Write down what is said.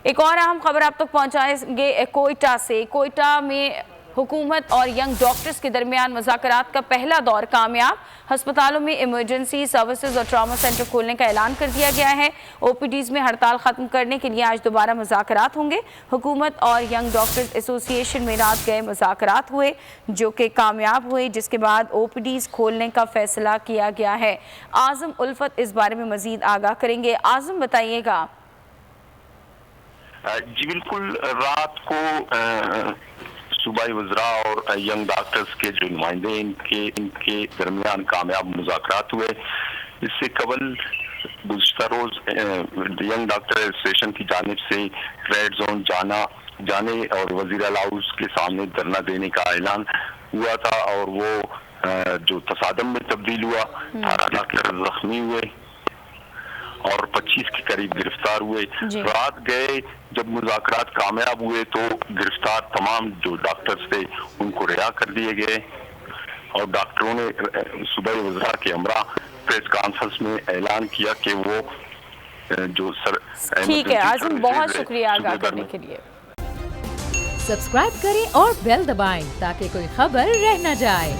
ایک اور اہم خبر آپ تک پہنچائیں گے کوئٹہ سے۔ کوئٹہ میں حکومت اور ینگ ڈاکٹرز کے درمیان مذاکرات کا پہلا دور کامیاب۔ ہسپتالوں میں ایمرجنسی سروسز اور ٹراما سینٹر کھولنے کا اعلان کر دیا گیا ہے۔ او پی ڈیز میں ہڑتال ختم کرنے کے لیے آج دوبارہ مذاکرات ہوں گے۔ حکومت اور ینگ ڈاکٹرز ایسوسی ایشن میں رات گئے مذاکرات ہوئے جو کہ کامیاب ہوئے، جس کے بعد او پی ڈیز کھولنے کا فیصلہ کیا گیا ہے۔ اعظم الفت اس بارے میں مزید آگاہ کریں گے۔ اعظم بتائیے گا۔ جی بالکل، رات کو صوبائی وزراء اور ینگ ڈاکٹرز کے جو نمائندے ان کے درمیان کامیاب مذاکرات ہوئے۔ اس سے قبل گزشتہ روز ینگ ڈاکٹر ایسوسیشن کی جانب سے ریڈ زون جانے اور وزیر اعلیٰ ہاؤس کے سامنے دھرنا دینے کا اعلان ہوا تھا، اور وہ جو تصادم میں تبدیل ہوا۔ 18 ڈاکٹر زخمی ہوئے اور 25 کے قریب گرفتار ہوئے۔ رات گئے جب مذاکرات کامیاب ہوئے تو گرفتار تمام جو ڈاکٹرز تھے ان کو رہا کر دیے گئے، اور ڈاکٹروں نے صوبائی وزراء کے ہمراہ پریس کانفرنس میں اعلان کیا کہ وہ جو ٹھیک ہے اعظم، بہت شکریہ آگاہ کرنے کے لیے۔ سبسکرائب کریں اور بیل دبائیں تاکہ کوئی خبر رہ نہ جائے۔